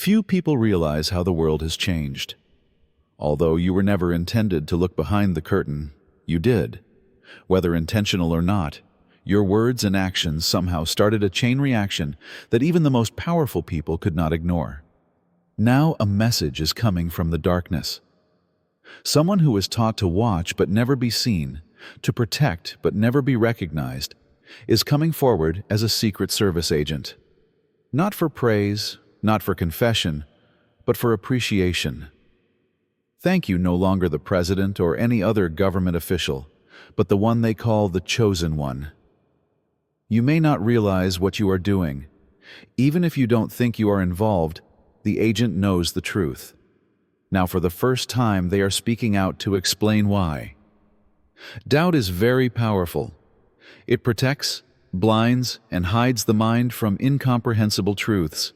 Few people realize how the world has changed. Although you were never intended to look behind the curtain, you did. Whether intentional or not, your words and actions somehow started a chain reaction that even the most powerful people could not ignore. Now a message is coming from the darkness. Someone who was taught to watch but never be seen, to protect but never be recognized, is coming forward as a Secret Service agent. Not for praise, not for confession, but for appreciation. Thank you, no longer the president or any other government official, but the one they call the Chosen One. You may not realize what you are doing. Even if you don't think you are involved, the agent knows the truth. Now for the first time they are speaking out to explain why. Doubt is very powerful. It protects, blinds, and hides the mind from incomprehensible truths.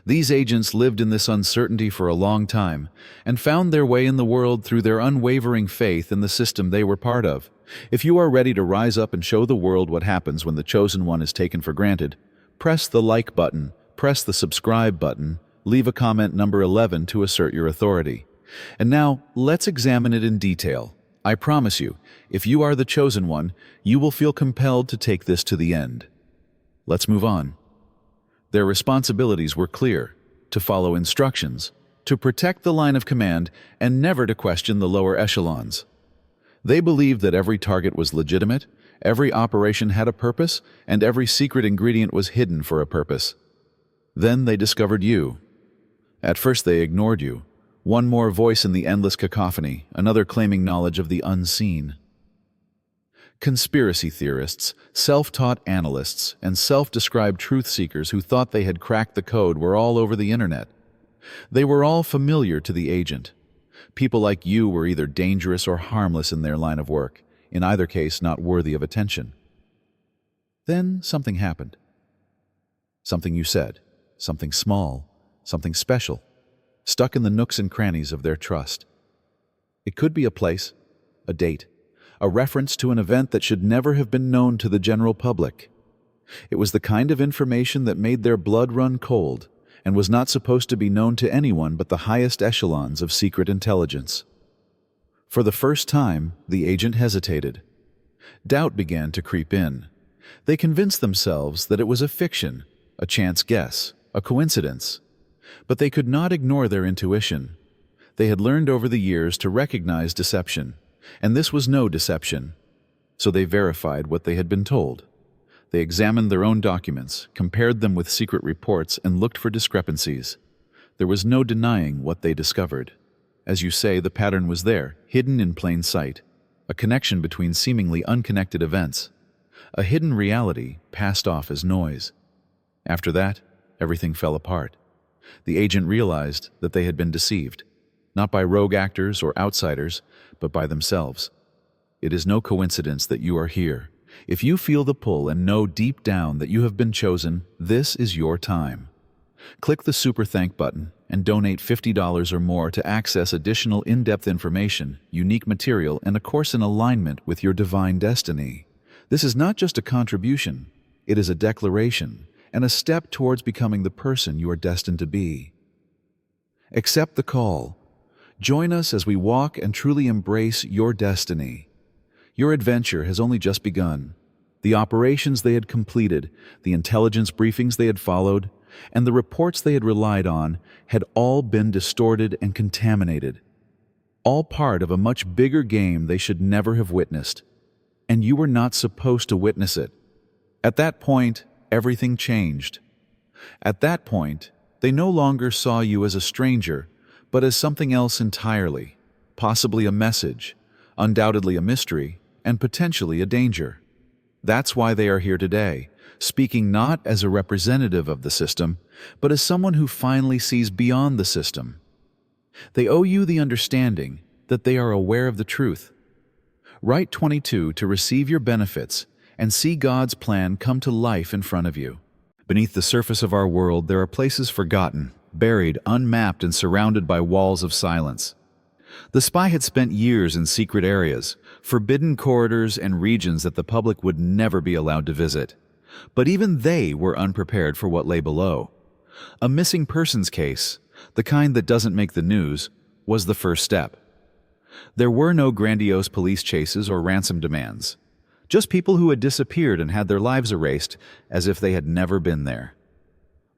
These agents lived in this uncertainty for a long time and found their way in the world through their unwavering faith in the system they were part of. If you are ready to rise up and show the world what happens when the Chosen One is taken for granted, press the like button, press the subscribe button, leave a comment number 11 to assert your authority. And now, let's examine it in detail. I promise you, if you are the Chosen One, you will feel compelled to take this to the end. Let's move on. Their responsibilities were clear: to follow instructions, to protect the line of command, and never to question the lower echelons. They believed that every target was legitimate, every operation had a purpose, and every secret ingredient was hidden for a purpose. Then they discovered you. At first they ignored you. One more voice in the endless cacophony, another claiming knowledge of the unseen. Conspiracy theorists, self-taught analysts, and self-described truth-seekers who thought they had cracked the code were all over the internet. They were all familiar to the agent. People like you were either dangerous or harmless in their line of work, in either case not worthy of attention. Then something happened. Something you said, something small, something special, stuck in the nooks and crannies of their trust. It could be a place, a date, a reference to an event that should never have been known to the general public. It was the kind of information that made their blood run cold and was not supposed to be known to anyone but the highest echelons of secret intelligence. For the first time, the agent hesitated. Doubt began to creep in. They convinced themselves that it was a fiction, a chance guess, a coincidence. But they could not ignore their intuition. They had learned over the years to recognize deception, and this was no deception. So they verified what they had been told. They examined their own documents, compared them with secret reports, and looked for discrepancies. There was no denying what they discovered. As you say, the pattern was there, hidden in plain sight. A connection between seemingly unconnected events. A hidden reality passed off as noise. After that, everything fell apart. The agent realized that they had been deceived, not by rogue actors or outsiders, but by themselves. It is no coincidence that you are here. If you feel the pull and know deep down that you have been chosen, this is your time. Click the Super Thank button and donate $50 or more to access additional in-depth information, unique material, and a course in alignment with your divine destiny. This is not just a contribution, it is a declaration and a step towards becoming the person you are destined to be. Accept the call. Join us as we walk and truly embrace your destiny. Your adventure has only just begun. The operations they had completed, the intelligence briefings they had followed, and the reports they had relied on had all been distorted and contaminated. All part of a much bigger game they should never have witnessed. And you were not supposed to witness it. At that point, everything changed. At that point, they no longer saw you as a stranger, but as something else entirely, possibly a message, undoubtedly a mystery, and potentially a danger. That's why they are here today, speaking not as a representative of the system, but as someone who finally sees beyond the system. They owe you the understanding that they are aware of the truth. Write 22 to receive your benefits and see God's plan come to life in front of you. Beneath the surface of our world, there are places forgotten, buried, unmapped, and surrounded by walls of silence. The spy had spent years in secret areas, forbidden corridors and regions that the public would never be allowed to visit. But even they were unprepared for what lay below. A missing persons case, the kind that doesn't make the news, was the first step. There were no grandiose police chases or ransom demands, just people who had disappeared and had their lives erased as if they had never been there.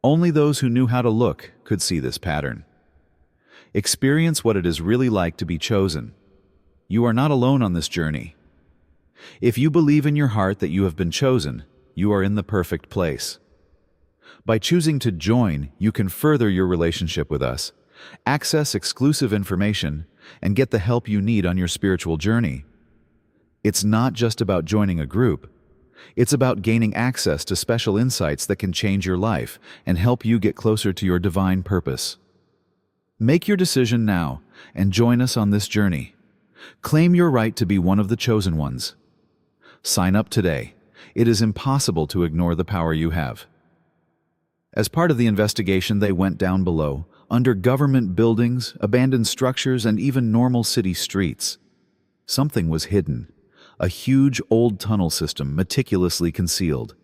Only those who knew how to look could see this pattern. Experience what it is really like to be chosen. You are not alone on this journey. If you believe in your heart that you have been chosen, you are in the perfect place. By choosing to join, you can further your relationship with us, access exclusive information, and get the help you need on your spiritual journey. It's not just about joining a group. It's about gaining access to special insights that can change your life and help you get closer to your divine purpose. Make your decision now and join us on this journey. Claim your right to be one of the chosen ones. Sign up today. It is impossible to ignore the power you have. As part of the investigation, they went down below, under government buildings, abandoned structures, and even normal city streets. Something was hidden. A huge old tunnel system meticulously concealed.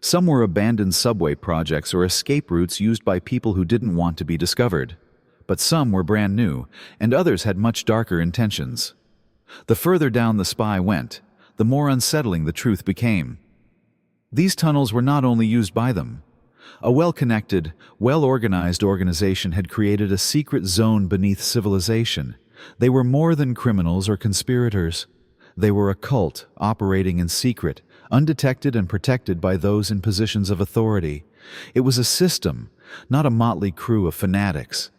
Some were abandoned subway projects or escape routes used by people who didn't want to be discovered. But some were brand new, and others had much darker intentions. The further down the spy went, the more unsettling the truth became. These tunnels were not only used by them. A well-connected, well-organized organization had created a secret zone beneath civilization. They were more than criminals or conspirators. They were a cult operating in secret, undetected and protected by those in positions of authority. It was a system, not a motley crew of fanatics.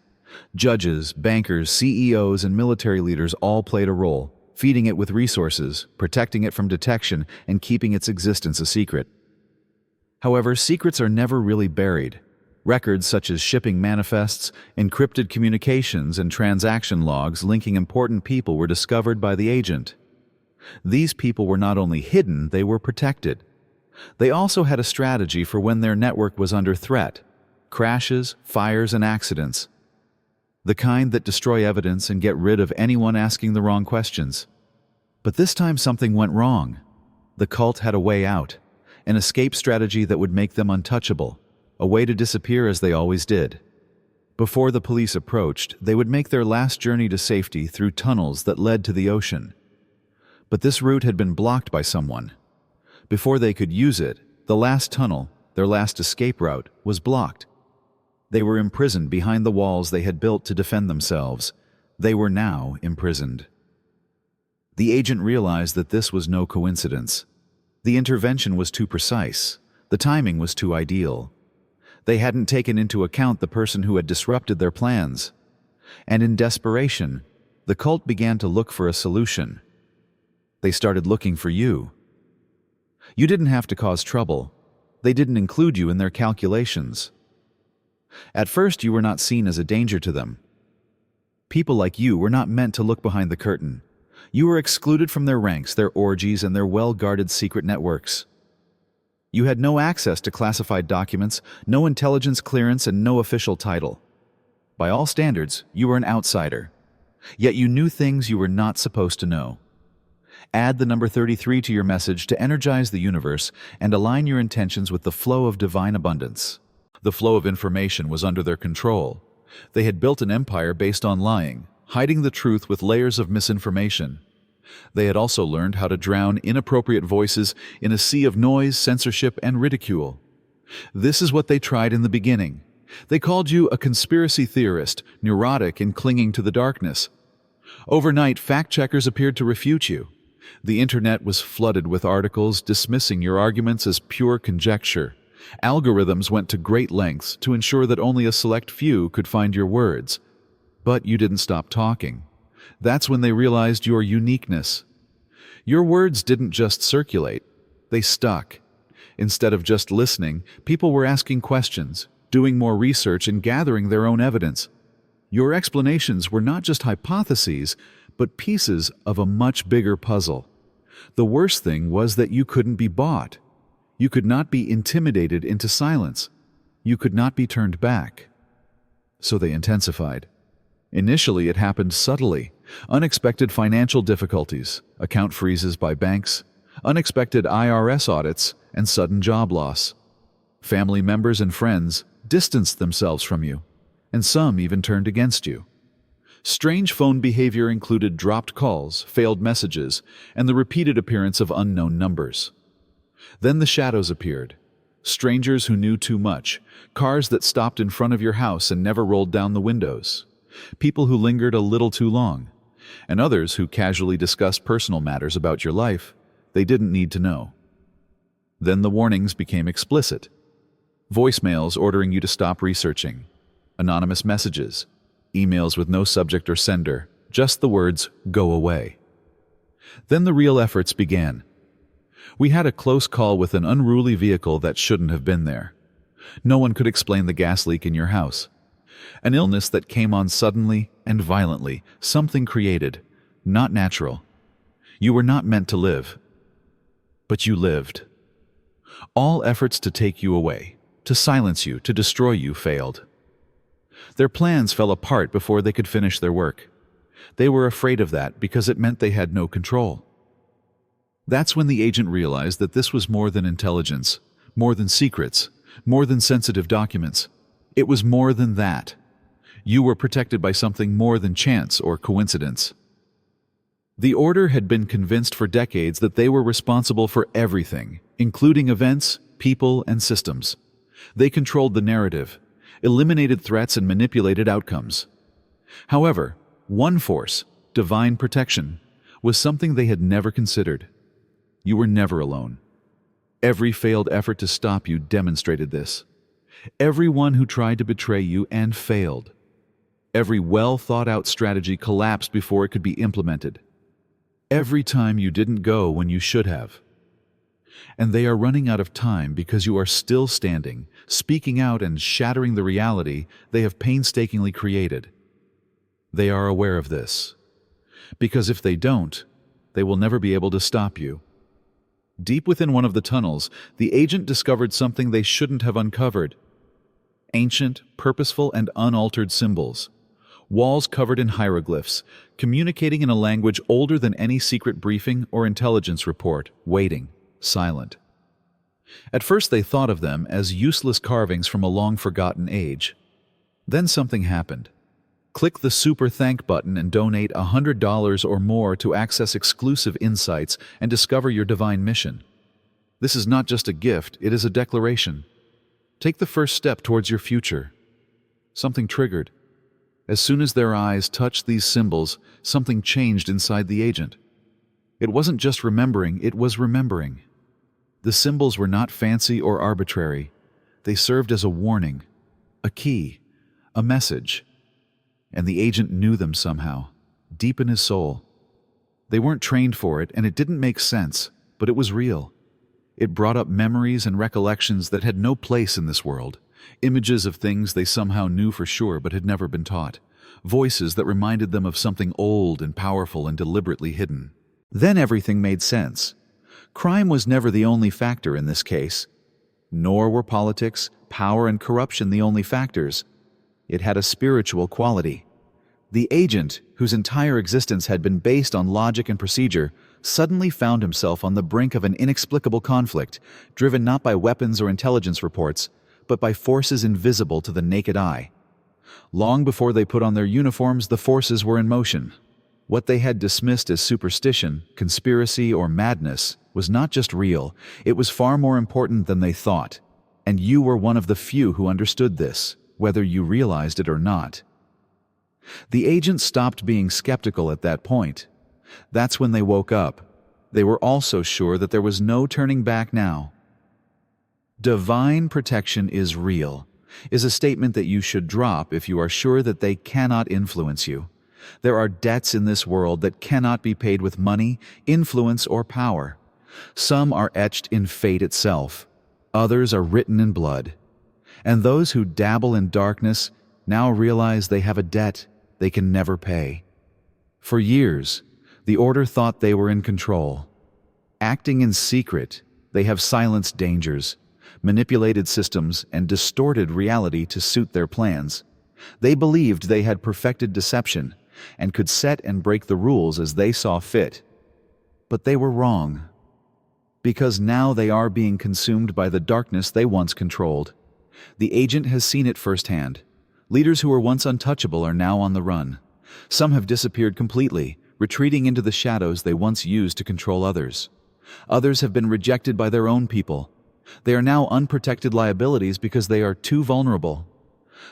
Judges, bankers, CEOs, and military leaders all played a role, feeding it with resources, protecting it from detection, and keeping its existence a secret. However, secrets are never really buried. Records such as shipping manifests, encrypted communications, and transaction logs linking important people were discovered by the agent. These people were not only hidden, they were protected. They also had a strategy for when their network was under threat: crashes, fires, and accidents. The kind that destroy evidence and get rid of anyone asking the wrong questions. But this time something went wrong. The cult had a way out, an escape strategy that would make them untouchable, a way to disappear as they always did. Before the police approached, they would make their last journey to safety through tunnels that led to the ocean. But this route had been blocked by someone. Before they could use it, the last tunnel, their last escape route, was blocked. They were imprisoned behind the walls they had built to defend themselves. They were now imprisoned. The agent realized that this was no coincidence. The intervention was too precise. The timing was too ideal. They hadn't taken into account the person who had disrupted their plans. And in desperation, the cult began to look for a solution. They started looking for you. You didn't have to cause trouble. They didn't include you in their calculations. At first, you were not seen as a danger to them. People like you were not meant to look behind the curtain. You were excluded from their ranks, their orgies, and their well-guarded secret networks. You had no access to classified documents, no intelligence clearance, and no official title. By all standards, you were an outsider. Yet you knew things you were not supposed to know. Add the number 33 to your message to energize the universe and align your intentions with the flow of divine abundance. The flow of information was under their control. They had built an empire based on lying, hiding the truth with layers of misinformation. They had also learned how to drown inappropriate voices in a sea of noise, censorship, and ridicule. This is what they tried in the beginning. They called you a conspiracy theorist, neurotic and clinging to the darkness. Overnight, fact-checkers appeared to refute you. The internet was flooded with articles dismissing your arguments as pure conjecture. Algorithms went to great lengths to ensure that only a select few could find your words. But you didn't stop talking. That's when they realized your uniqueness. Your words didn't just circulate, they stuck. Instead of just listening, people were asking questions, doing more research, and gathering their own evidence. Your explanations were not just hypotheses, but pieces of a much bigger puzzle. The worst thing was that you couldn't be bought. You could not be intimidated into silence. You could not be turned back. So they intensified. Initially, it happened subtly. Unexpected financial difficulties, account freezes by banks, unexpected IRS audits, and sudden job loss. Family members and friends, distanced themselves from you, and some even turned against you. Strange phone behavior included dropped calls, failed messages, and the repeated appearance of unknown numbers. Then the shadows appeared. Strangers who knew too much, cars that stopped in front of your house and never rolled down the windows, people who lingered a little too long, and others who casually discussed personal matters about your life they didn't need to know. Then the warnings became explicit. Voicemails ordering you to stop researching, anonymous messages, emails with no subject or sender, just the words, "Go away." Then the real efforts began. We had a close call with an unruly vehicle that shouldn't have been there. No one could explain the gas leak in your house. An illness that came on suddenly and violently, something created, not natural. You were not meant to live. But you lived. All efforts to take you away, to silence you, to destroy you failed. Their plans fell apart before they could finish their work. They were afraid of that because it meant they had no control. That's when the agent realized that this was more than intelligence, more than secrets, more than sensitive documents. It was more than that. You were protected by something more than chance or coincidence. The Order had been convinced for decades that they were responsible for everything, including events, people, and systems. They controlled the narrative, eliminated threats, and manipulated outcomes. However, one force, divine protection, was something they had never considered. You were never alone. Every failed effort to stop you demonstrated this. Everyone who tried to betray you and failed. Every well-thought-out strategy collapsed before it could be implemented. Every time you didn't go when you should have. And they are running out of time because you are still standing, speaking out and shattering the reality they have painstakingly created. They are aware of this. Because if they don't, they will never be able to stop you. Deep within one of the tunnels, the agent discovered something they shouldn't have uncovered. Ancient, purposeful, and unaltered symbols. Walls covered in hieroglyphs, communicating in a language older than any secret briefing or intelligence report, waiting, silent. At first they thought of them as useless carvings from a long-forgotten age. Then something happened. Click the Super Thank button and donate $100 or more to access exclusive insights and discover your divine mission. This is not just a gift, it is a declaration. Take the first step towards your future. Something triggered. As soon as their eyes touched these symbols, something changed inside the agent. It wasn't just remembering, it was remembering. The symbols were not fancy or arbitrary. They served as a warning, a key, a message. And the agent knew them somehow, deep in his soul. They weren't trained for it, and it didn't make sense, but it was real. It brought up memories and recollections that had no place in this world, images of things they somehow knew for sure but had never been taught, voices that reminded them of something old and powerful and deliberately hidden. Then everything made sense. Crime was never the only factor in this case. Nor were politics, power, and corruption the only factors. It had a spiritual quality. The agent, whose entire existence had been based on logic and procedure, suddenly found himself on the brink of an inexplicable conflict, driven not by weapons or intelligence reports, but by forces invisible to the naked eye. Long before they put on their uniforms, the forces were in motion. What they had dismissed as superstition, conspiracy, or madness was not just real, it was far more important than they thought. And you were one of the few who understood this, whether you realized it or not. The agents stopped being skeptical at that point. That's when they woke up. They were also sure that there was no turning back now. Divine protection is real, is a statement that you should drop if you are sure that they cannot influence you. There are debts in this world that cannot be paid with money, influence, or power. Some are etched in fate itself. Others are written in blood. And those who dabble in darkness now realize they have a debt they can never pay. For years, the Order thought they were in control. Acting in secret, they have silenced dangers, manipulated systems, and distorted reality to suit their plans. They believed they had perfected deception and could set and break the rules as they saw fit. But they were wrong. Because now they are being consumed by the darkness they once controlled. The agent has seen it firsthand. Leaders who were once untouchable are now on the run. Some have disappeared completely, retreating into the shadows they once used to control others. Others have been rejected by their own people. They are now unprotected liabilities because they are too vulnerable.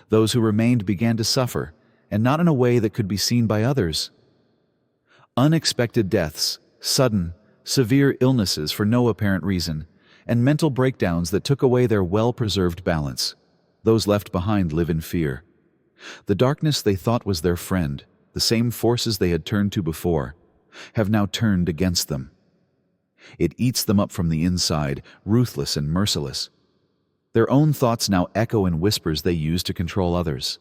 Those who remained began to suffer, and not in a way that could be seen by others. Unexpected deaths, sudden, severe illnesses for no apparent reason, and mental breakdowns that took away their well-preserved balance. Those left behind live in fear. The darkness they thought was their friend, the same forces they had turned to before, have now turned against them. It eats them up from the inside, ruthless and merciless. Their own thoughts now echo in whispers they use to control others.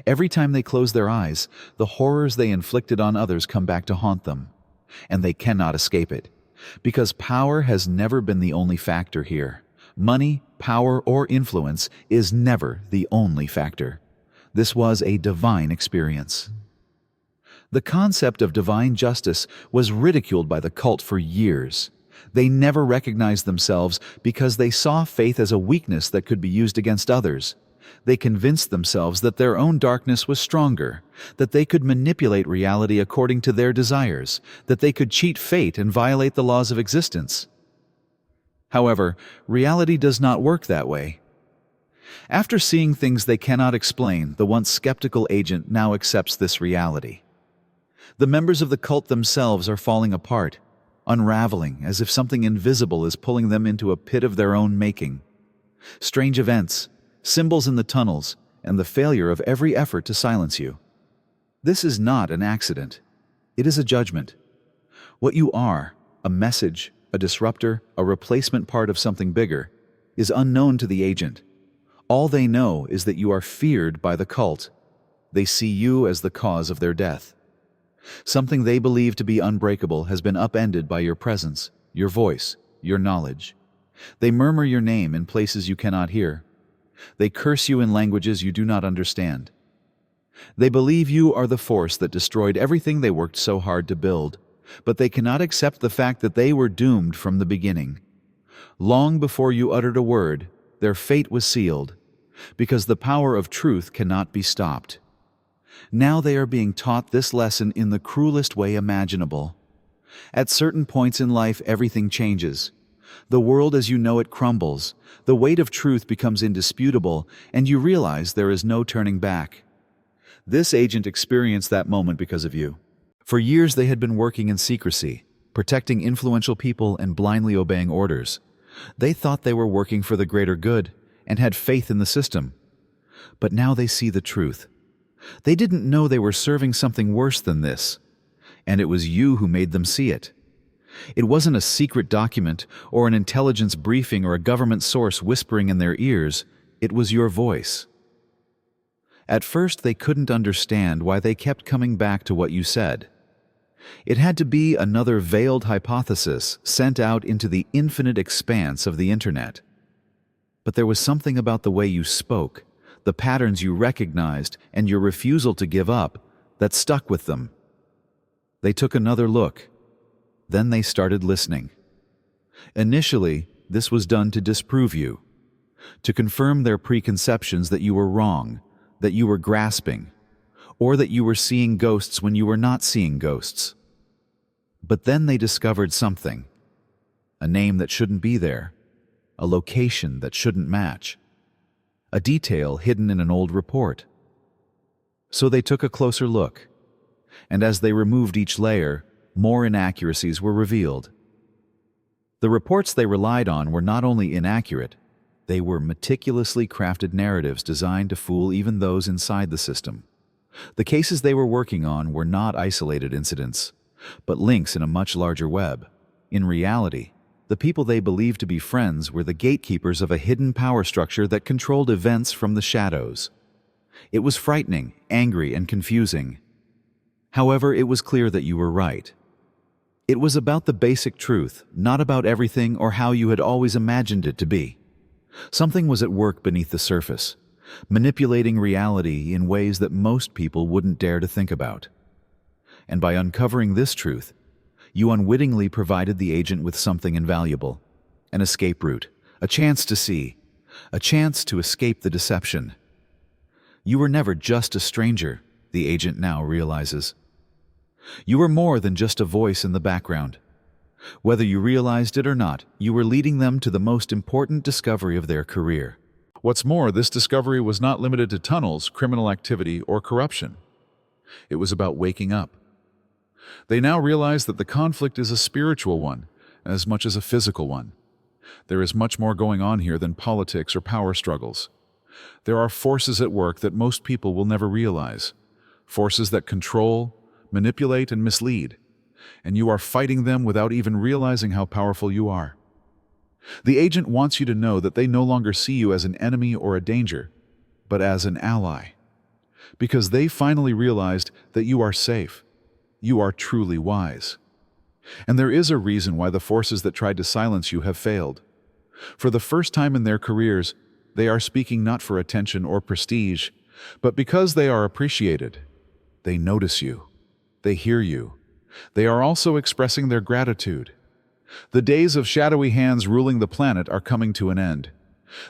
Every time they close their eyes, the horrors they inflicted on others come back to haunt them. And they cannot escape it. Because power has never been the only factor here. Money, power, or influence is never the only factor. This was a divine experience. The concept of divine justice was ridiculed by the cult for years. They never recognized themselves because they saw faith as a weakness that could be used against others. They convinced themselves that their own darkness was stronger, that they could manipulate reality according to their desires, that they could cheat fate and violate the laws of existence. However, reality does not work that way. After seeing things they cannot explain, the once skeptical agent now accepts this reality. The members of the cult themselves are falling apart, unraveling as if something invisible is pulling them into a pit of their own making. Strange events, symbols in the tunnels, and the failure of every effort to silence you. This is not an accident. It is a judgment. What you are, a message, a disruptor, a replacement part of something bigger, is unknown to the agent. All they know is that you are feared by the cult. They see you as the cause of their death. Something they believe to be unbreakable has been upended by your presence, your voice, your knowledge. They murmur your name in places you cannot hear. They curse you in languages you do not understand. They believe you are the force that destroyed everything they worked so hard to build, but they cannot accept the fact that they were doomed from the beginning. Long before you uttered a word, their fate was sealed, because the power of truth cannot be stopped. Now they are being taught this lesson in the cruelest way imaginable. At certain points in life, everything changes. The world as you know it crumbles, the weight of truth becomes indisputable, and you realize there is no turning back. This agent experienced that moment because of you. For years they had been working in secrecy, protecting influential people and blindly obeying orders. They thought they were working for the greater good and had faith in the system. But now they see the truth. They didn't know they were serving something worse than this, and it was you who made them see it. It wasn't a secret document or an intelligence briefing or a government source whispering in their ears. It was your voice. At first, they couldn't understand why they kept coming back to what you said. It had to be another veiled hypothesis sent out into the infinite expanse of the internet. But there was something about the way you spoke, the patterns you recognized, and your refusal to give up that stuck with them. They took another look. Then they started listening. Initially, this was done to disprove you, to confirm their preconceptions that you were wrong, that you were grasping, or that you were seeing ghosts when you were not seeing ghosts. But then they discovered something, a name that shouldn't be there, a location that shouldn't match, a detail hidden in an old report. So they took a closer look, and as they removed each layer, more inaccuracies were revealed. The reports they relied on were not only inaccurate, they were meticulously crafted narratives designed to fool even those inside the system. The cases they were working on were not isolated incidents, but links in a much larger web. In reality, the people they believed to be friends were the gatekeepers of a hidden power structure that controlled events from the shadows. It was frightening, angry, and confusing. However, it was clear that you were right. It was about the basic truth, not about everything or how you had always imagined it to be. Something was at work beneath the surface, manipulating reality in ways that most people wouldn't dare to think about. And by uncovering this truth, you unwittingly provided the agent with something invaluable, an escape route, a chance to see, A chance to escape the deception. You were never just a stranger, the agent now realizes. You were more than just a voice in the background. Whether you realized it or not, you were leading them to the most important discovery of their career. What's more, this discovery was not limited to tunnels, criminal activity, or corruption. It was about waking up. They now realize that the conflict is a spiritual one, as much as a physical one. There is much more going on here than politics or power struggles. There are forces at work that most people will never realize. Forces that control, manipulate, and mislead. And you are fighting them without even realizing how powerful you are. The agent wants you to know that they no longer see you as an enemy or a danger, but as an ally. Because they finally realized that you are safe. You are truly wise. And there is a reason why the forces that tried to silence you have failed. For the first time in their careers, they are speaking not for attention or prestige, but because they are appreciated. They notice you. They hear you. They are also expressing their gratitude. The days of shadowy hands ruling the planet are coming to an end.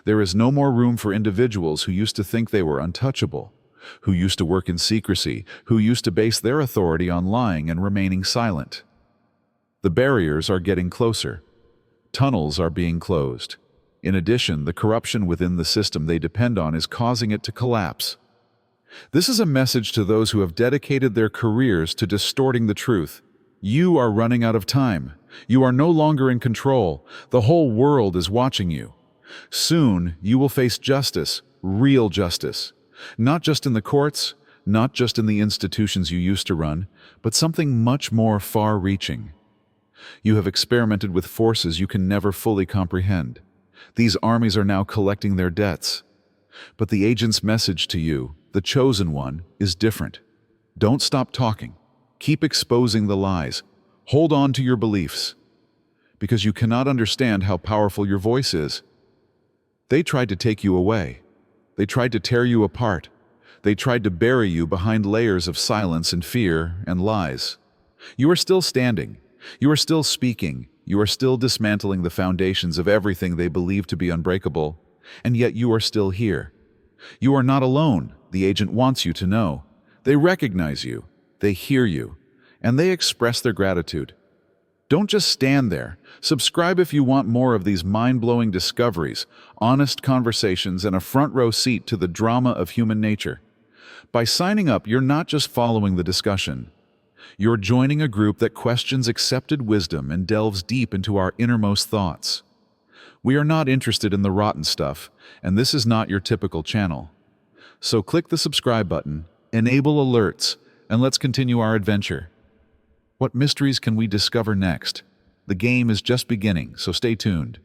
There is no more room for individuals who used to think they were untouchable, who used to work in secrecy, who used to base their authority on lying and remaining silent. The barriers are getting closer. Tunnels are being closed. In addition, the corruption within the system they depend on is causing it to collapse. This is a message to those who have dedicated their careers to distorting the truth. You are running out of time. You are no longer in control. The whole world is watching you. Soon, you will face justice, real justice. Not just in the courts, not just in the institutions you used to run, but something much more far-reaching. You have experimented with forces you can never fully comprehend. These armies are now collecting their debts. But the agent's message to you, the chosen one, is different. Don't stop talking. Keep exposing the lies. Hold on to your beliefs. Because you cannot understand how powerful your voice is. They tried to take you away. They tried to tear you apart. They tried to bury you behind layers of silence and fear and lies. You are still standing. You are still speaking. You are still dismantling the foundations of everything they believe to be unbreakable. And yet you are still here. You are not alone, the agent wants you to know. They recognize you. They hear you. And they express their gratitude. Don't just stand there. Subscribe if you want more of these mind-blowing discoveries, honest conversations, and a front-row seat to the drama of human nature. By signing up, you're not just following the discussion. You're joining a group that questions accepted wisdom and delves deep into our innermost thoughts. We are not interested in the rotten stuff, and this is not your typical channel. So click the subscribe button, enable alerts, and let's continue our adventure. What mysteries can we discover next? The game is just beginning, so stay tuned.